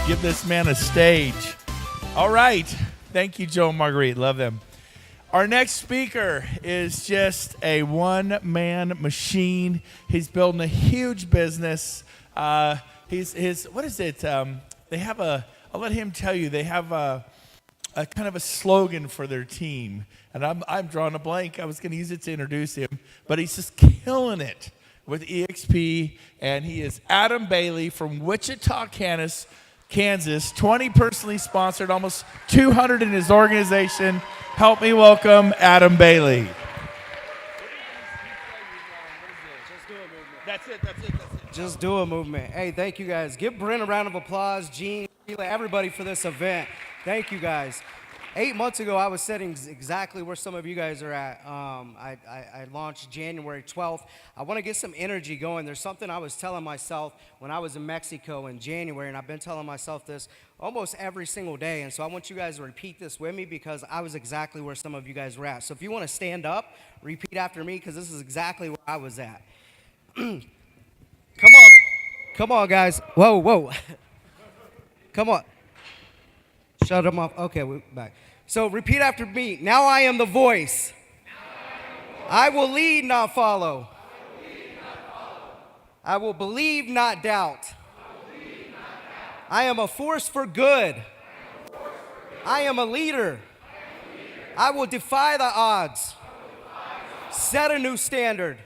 Give this man a stage. All right. Thank you, Joe and Marguerite. Love them. Our next speaker is just a one-man machine. He's building a huge business. What is it? They have I'll let him tell you, they have a kind of a slogan for their team. And I'm drawing a blank. I was going to use it to introduce him, but he's just killing it with EXP. And he is Adam Bailey from Wichita, Kansas, 20 personally sponsored, almost 200 in his organization. Help me welcome Adam Bailey. That's it. Just do a movement. Hey, thank you guys. Give Brent a round of applause, Gene, Sheila, everybody for this event. Thank you guys. 8 months ago, I was sitting exactly where some of you guys are at. I launched January 12th. I want to get some energy going. There's something I was telling myself when I was in Mexico in January, and I've been telling myself this almost every single day. And so I want you guys to repeat this with me because I was exactly where some of you guys were at. So if you want to stand up, repeat after me because this is exactly where I was at. Come on, guys. Whoa. Come on. Shut them off. Okay, we're back. So repeat after me. Now I am the voice. I will lead, not follow. I will believe, not doubt. I am a force for good. I am a leader. I will defy the odds. Set a new standard.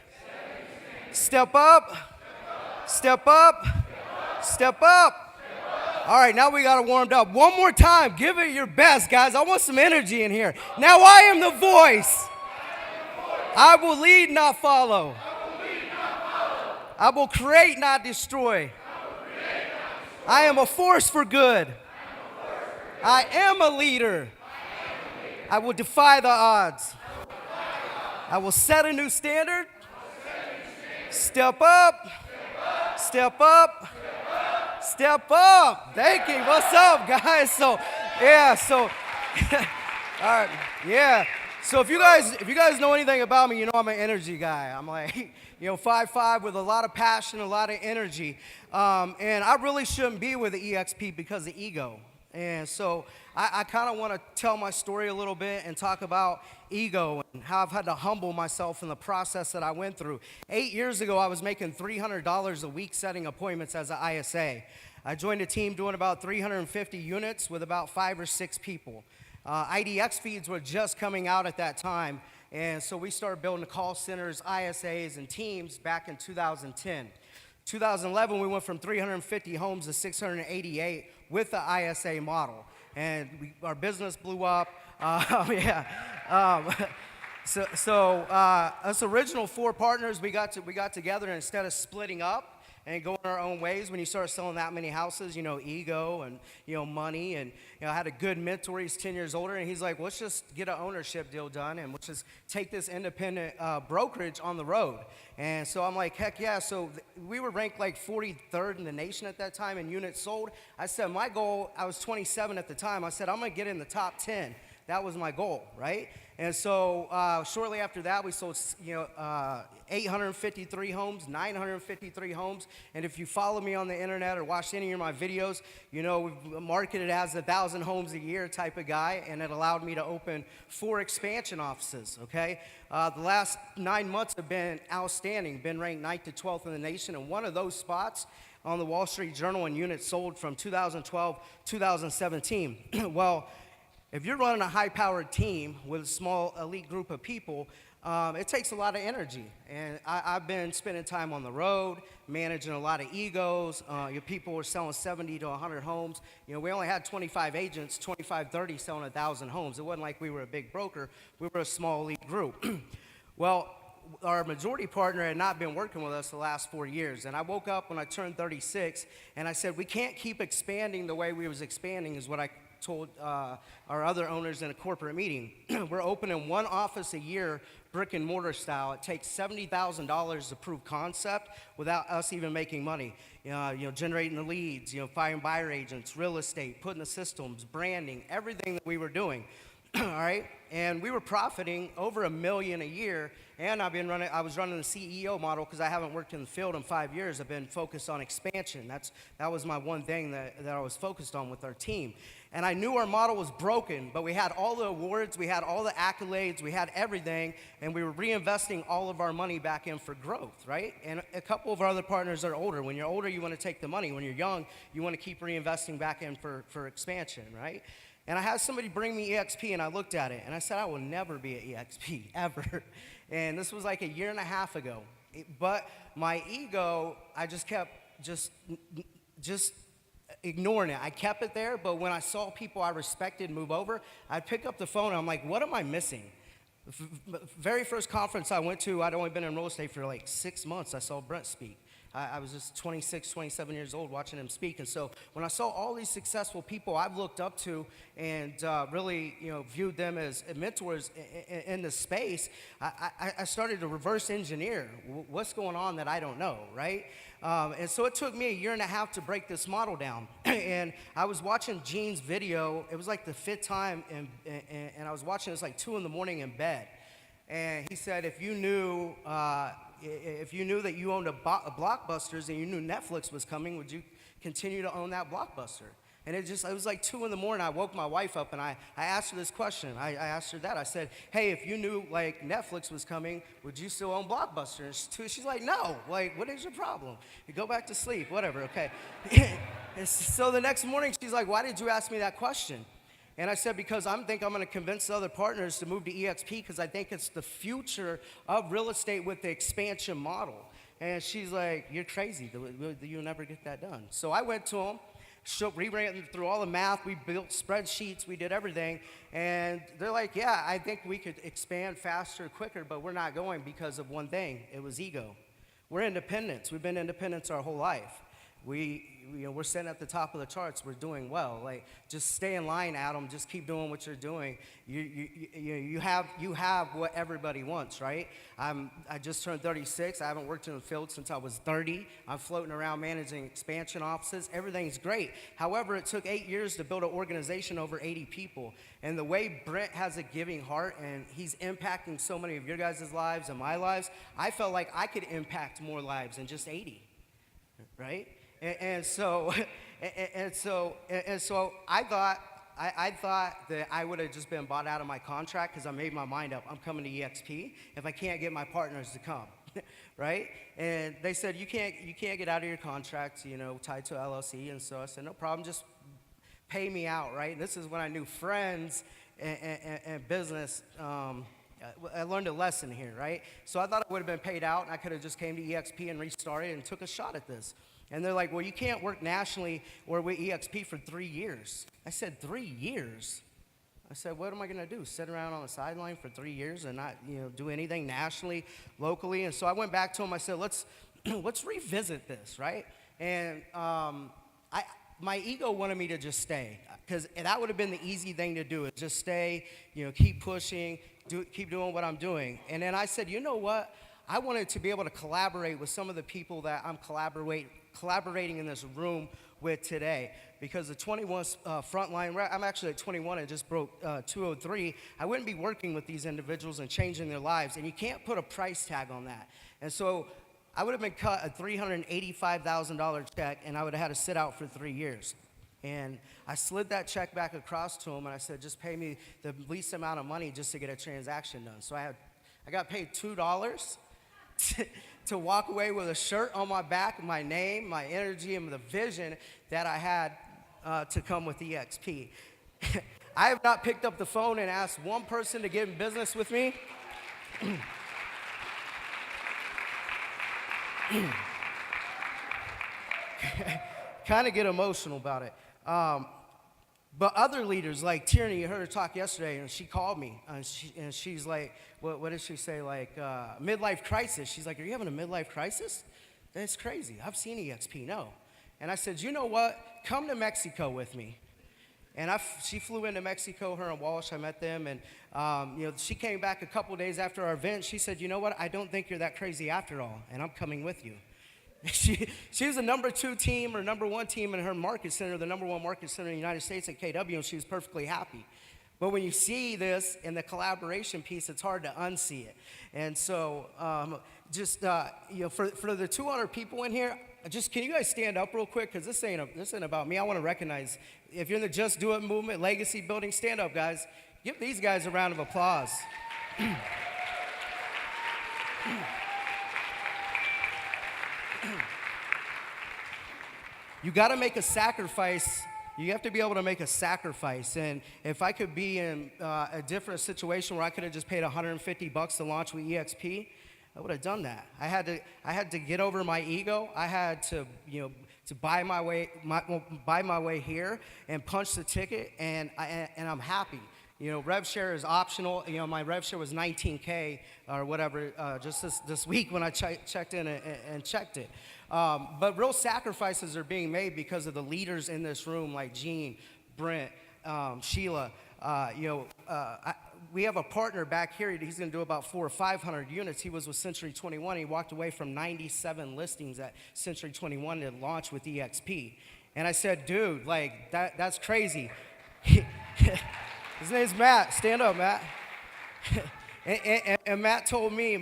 Step up. Step up. Step up. All right, now we got it warmed up. One more time. Give it your best, guys. I want some energy in here. Now I am the voice. I will lead, not follow. I will create, not destroy. I am a force for good. I am a leader. I will defy the odds. I will set a new standard. Step up. Step up. Step up. Thank you. What's up, guys? All right, yeah. So if you guys know anything about me, you know I'm an energy guy. I'm like, 5'5" with a lot of passion, a lot of energy. And I really shouldn't be with the EXP because of ego. And so I kind of want to tell my story a little bit and talk about ego and how I've had to humble myself in the process that I went through. 8 years ago, I was making $300 a week setting appointments as an ISA. I joined a team doing about 350 units with about 5 or 6 people. IDX feeds were just coming out at that time, and so we started building the call centers, ISAs, and teams back in 2010. 2011, we went from 350 homes to 688 with the ISA model, and our business blew up. Us original 4 partners, we got together, and instead of splitting up and going our own ways, when you start selling that many houses, ego and, money. And, I had a good mentor. He's 10 years older, and he's like, let's just get an ownership deal done, and let's just take this independent brokerage on the road. And so I'm like, heck yeah. So we were ranked like 43rd in the nation at that time in units sold. I said, my goal, I was 27 at the time. I said, I'm going to get in the top 10. That was my goal, right? And so shortly after that, we sold 853 homes, 953 homes. And if you follow me on the internet or watched any of my videos, we've marketed as 1,000 homes a year type of guy, and it allowed me to open 4 expansion offices, okay? The last 9 months have been outstanding, been ranked 9th to 12th in the nation, and one of those spots on the Wall Street Journal in units sold from 2012, 2017. Well, if you're running a high-powered team with a small elite group of people, it takes a lot of energy. And I've been spending time on the road, managing a lot of egos. Your people were selling 70 to 100 homes. We only had 25 agents, 25, 30 selling 1,000 homes. It wasn't like we were a big broker. We were a small elite group. Well, our majority partner had not been working with us the last 4 years. And I woke up when I turned 36, and I said, we can't keep expanding the way we was expanding, is what I told our other owners in a corporate meeting. We're opening 1 office a year, brick and mortar style. It takes $70,000 to prove concept without us even making money. Generating the leads, firing buyer agents, real estate, putting the systems, branding, everything that we were doing. All right, and we were profiting over $1 million a year. And I was running the CEO model because I haven't worked in the field in 5 years. I've been focused on expansion. That was my one thing that I was focused on with our team. And I knew our model was broken, but we had all the awards, we had all the accolades, we had everything, and we were reinvesting all of our money back in for growth, right? And a couple of our other partners are older. When you're older, you want to take the money. When you're young, you want to keep reinvesting back in for expansion, right? And I had somebody bring me EXP, and I looked at it, and I said, I will never be at EXP, ever. And this was like 1.5 years ago. But my ego, I just kept just ignoring it. I kept it there, but when I saw people I respected move over, I'd pick up the phone, and I'm like, what am I missing? Very first conference I went to, I'd only been in real estate for like 6 months. I saw Brent speak. I was just 26, 27 years old watching him speak. And so when I saw all these successful people I've looked up to and really, viewed them as mentors in the space, I started to reverse engineer what's going on that I don't know, right? And so it took me 1.5 years to break this model down. And I was watching Gene's video. It was like the 5th time, and I was watching this like 2 a.m. in bed. And he said, if you knew that you owned a Blockbusters and you knew Netflix was coming, would you continue to own that Blockbuster? And it was like 2 a.m. I woke my wife up and I asked her this question. I asked her that. I said, hey, if you knew like Netflix was coming, would you still own Blockbuster? And she's like, no. Like, what is your problem? You go back to sleep, whatever, okay. And so the next morning she's like, why did you ask me that question? And I said, because I'm going to convince the other partners to move to EXP because I think it's the future of real estate with the expansion model. And she's like, you're crazy. You'll never get that done. So I went to them, we ran through all the math. We built spreadsheets. We did everything. And they're like, yeah, I think we could expand faster, quicker, but we're not going because of one thing. It was ego. We're independents. We've been independents our whole life. We're sitting at the top of the charts. We're doing well. Like, just stay in line, Adam. Just keep doing what you're doing. You have what everybody wants, right? I just turned 36. I haven't worked in the field since I was 30. I'm floating around managing expansion offices. Everything's great. However, it took 8 years to build an organization over 80 people. And the way Brent has a giving heart, and he's impacting so many of your guys' lives and my lives, I felt like I could impact more lives than just 80, right? And so I thought that I would have just been bought out of my contract because I made my mind up. I'm coming to EXP if I can't get my partners to come, right? And they said you can't get out of your contract, tied to LLC. And so I said no problem, just pay me out, right? And this is when I knew friends and business. I learned a lesson here, right? So I thought I would have been paid out, and I could have just came to EXP and restarted and took a shot at this. And they're like, well, you can't work nationally or with EXP for 3 years. I said, 3 years? I said, what am I going to do? Sit around on the sideline for 3 years and not, do anything nationally, locally? And so I went back to them. I said, let's revisit this, right? And my ego wanted me to just stay because that would have been the easy thing to do, is just stay, keep pushing, keep doing what I'm doing. And then I said, you know what? I wanted to be able to collaborate with some of the people that I'm collaborating in this room with today, because the 21 frontline, I'm actually at 21 and just broke 203. I wouldn't be working with these individuals and changing their lives, and you can't put a price tag on that. And so I would have been cut a $385,000 check, and I would have had to sit out for 3 years. And I slid that check back across to him, and I said, just pay me the least amount of money just to get a transaction done. So I got paid $2 to walk away with a shirt on my back, my name, my energy, and the vision that I had to come with EXP. I have not picked up the phone and asked one person to get in business with me. Kind of get emotional about it. But other leaders, like Tierney, you heard her talk yesterday, and she called me, and she's like, what did she say, like, midlife crisis. She's like, are you having a midlife crisis? That's crazy. I've seen EXP, no. And I said, you know what? Come to Mexico with me. And she flew into Mexico, her and Walsh, I met them, and she came back a couple days after our event. She said, you know what? I don't think you're that crazy after all, and I'm coming with you. She was the number 2 team or number 1 team in her market center, the number 1 market center in the United States at KW, and she was perfectly happy. But when you see this in the collaboration piece, it's hard to unsee it. And so, for the 200 people in here, can you guys stand up real quick? Because this ain't about me. I want to recognize, if you're in the Just Do It movement, legacy building, stand up, guys. Give these guys a round of applause. You got to make a sacrifice. You have to be able to make a sacrifice. And if I could be in a different situation where I could have just paid $150 to launch with EXP, I would have done that. I had to get over my ego. I had to, to buy my way here and punch the ticket, and I'm happy. Rev share is optional. My rev share was $19K or whatever just this week when I checked in and checked it. But real sacrifices are being made because of the leaders in this room, like Gene, Brent, Sheila. We have a partner back here. He's going to do about 400 or 500 units. He was with Century 21. He walked away from 97 listings that Century 21 had launched with EXP. And I said, dude, like that's crazy. His name's Matt. Stand up, Matt. and Matt told me,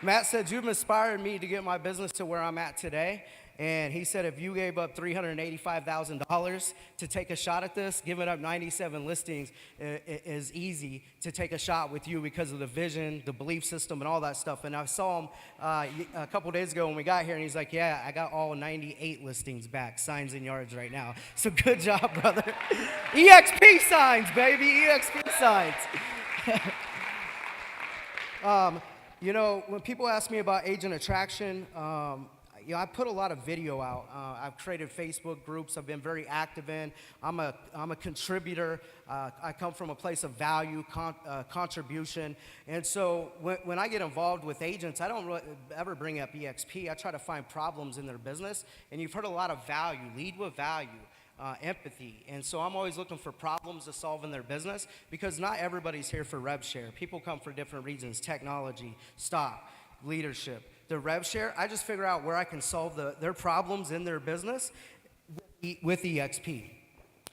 Matt said, you've inspired me to get my business to where I'm at today. And he said, if you gave up $385,000 to take a shot at this, giving up 97 listings is easy to take a shot with you because of the vision, the belief system, and all that stuff. And I saw him a couple days ago when we got here, and he's like, yeah, I got all 98 listings back, signs and yards right now. So good job, brother. EXP signs, baby, EXP signs. When people ask me about agent attraction, I put a lot of video out. I've created Facebook groups I've been very active in. I'm a contributor. I come from a place of value, contribution. And so when I get involved with agents, I don't ever bring up EXP. I try to find problems in their business. And you've heard a lot of value, lead with value. Empathy. And so I'm always looking for problems to solve in their business, because not everybody's here for rev share. People come for different reasons: technology, stock, leadership. The rev share, I just figure out where I can solve their problems in their business with EXP.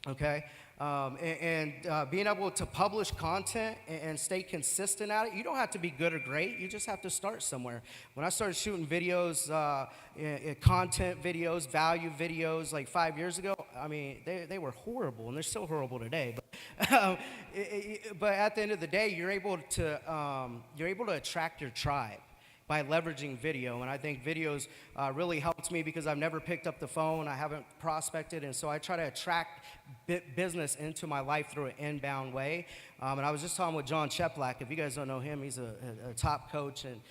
Okay? Being able to publish content and stay consistent at it, you don't have to be good or great. You just have to start somewhere. When I started shooting videos, content videos, value videos, like 5 years ago, I mean, they were horrible, and they're still horrible today. But at the end of the day, you're able to attract your tribe by leveraging video. And I think videos really helped me, because I've never picked up the phone, I haven't prospected, and so I try to attract business into my life through an inbound way. And I was just talking with John Cheplack. If you guys don't know him, he's a top coach, and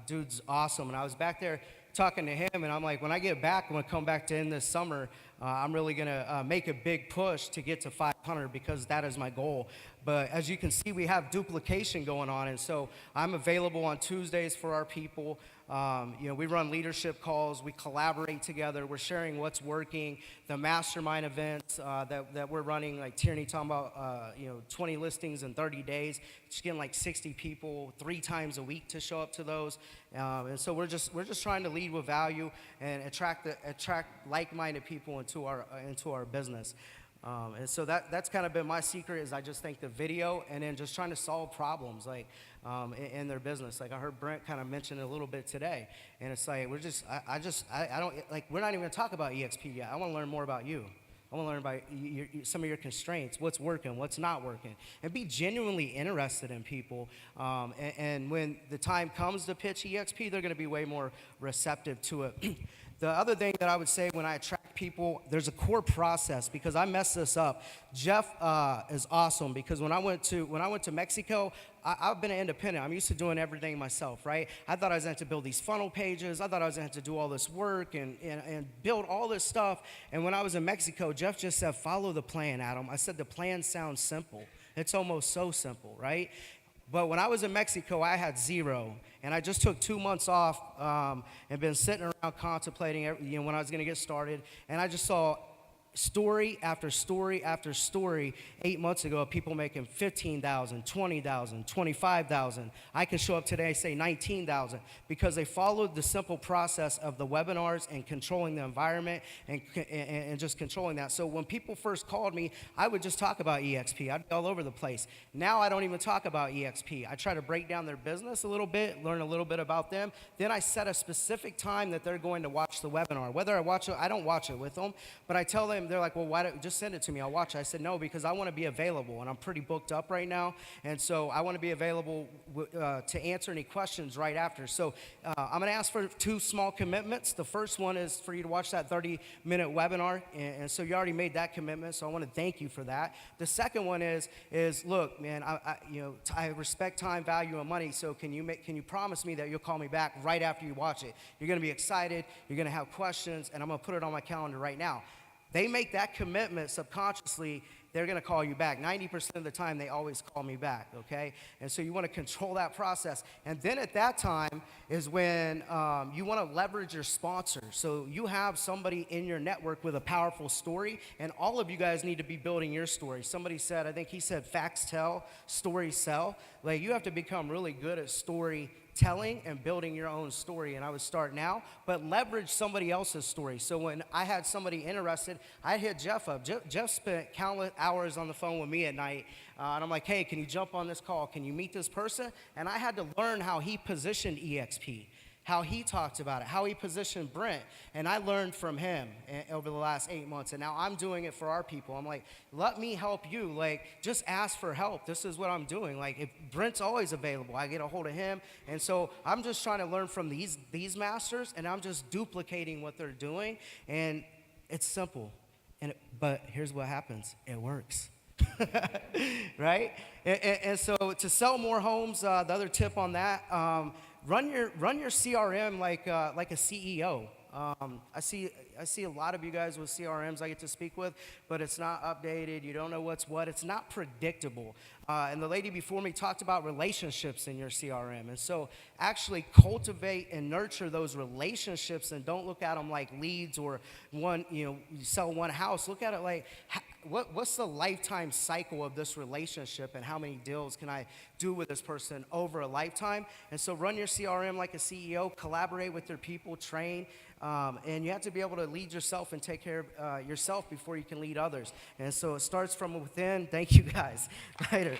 dude's awesome. And I was back there talking to him, and I'm like, when I get back, I'm gonna come back to in this summer, I'm really gonna make a big push to get to 500, because that is my goal. But as you can see, we have duplication going on, and so I'm available on Tuesdays for our people. We run leadership calls, we collaborate together, we're sharing what's working. The mastermind events that we're running, like Tierney talking about, 20 listings in 30 days, just getting like 60 people 3 times a week to show up to those. And so we're just trying to lead with value and attract like-minded people into our business. And so that's kind of been my secret, is I just think the video, and then just trying to solve problems like in their business. Like I heard Brent kind of mention it a little bit today, and it's like we're not even gonna talk about EXP yet. I want to learn more about you. I want to learn about some of your constraints, what's working, what's not working, and be genuinely interested in people. And when the time comes to pitch EXP, they're going to be way more receptive to it. The other thing that I would say when I attract people, there's a core process, because I messed this up. Jeff is awesome, because when I went to Mexico, I've been an independent. I'm used to doing everything myself, right? I thought I was going to build these funnel pages. I thought I was going to do all this work and build all this stuff. And when I was in Mexico, Jeff just said, follow the plan, Adam. I said, the plan sounds simple. It's almost so simple, right? But when I was in Mexico, I had 0. And I just took 2 months off and been sitting around contemplating when I was going to get started. And I just saw story after story after story 8 months ago of people making 15,000, 20,000, 25,000. I can show up today, say 19,000, because they followed the simple process of the webinars and controlling the environment and just controlling that. So when people first called me, I would just talk about EXP. I'd be all over the place. Now I don't even talk about EXP. I try to break down their business a little bit, learn a little bit about them. Then I set a specific time that they're going to watch the webinar. Whether I watch it, I don't watch it with them, but I tell them, they're like, well, why don't just send it to me? I'll watch it. I said, no, because I want to be available, and I'm pretty booked up right now, and so I want to be available to answer any questions right after. So I'm going to ask for 2 small commitments. The first one is for you to watch that 30-minute webinar, and so you already made that commitment, so I want to thank you for that. The second one is look, man, I respect time, value, and money, so can you promise me that you'll call me back right after you watch it? You're going to be excited, you're going to have questions, and I'm going to put it on my calendar right now. They make that commitment subconsciously, they're going to call you back. 90% of the time, they always call me back, okay? And so you want to control that process. And then at that time is when you want to leverage your sponsor. So you have somebody in your network with a powerful story, and all of you guys need to be building your story. Somebody said, I think he said, facts tell, stories sell. Like, you have to become really good at storytelling and building your own story, and I would start now, but leverage somebody else's story. So when I had somebody interested, I hit Jeff up. Jeff spent countless hours on the phone with me at night, and I'm like, hey, can you jump on this call? Can you meet this person? And I had to learn how he positioned EXP, how he talked about it, how he positioned Brent, and I learned from him over the last 8 months, and now I'm doing it for our people. I'm like, let me help you. Like, just ask for help. This is what I'm doing. Like, if Brent's always available, I get a hold of him, and so I'm just trying to learn from these masters, and I'm just duplicating what they're doing, and it's simple. But here's what happens: it works. Right? And so to sell more homes, the other tip on that. Run your CRM like a CEO. I see a lot of you guys with CRMs I get to speak with, but it's not updated. You don't know what's what. It's not predictable. And the lady before me talked about relationships in your CRM. And so actually cultivate and nurture those relationships, and don't look at them like leads or you sell one house. Look at it like, what's the lifetime cycle of this relationship, and how many deals can I do with this person over a lifetime? And so run your CRM like a CEO, collaborate with your people, train, and you have to be able to lead yourself and take care of yourself before you can lead others. And so it starts from within. Thank you guys. Later.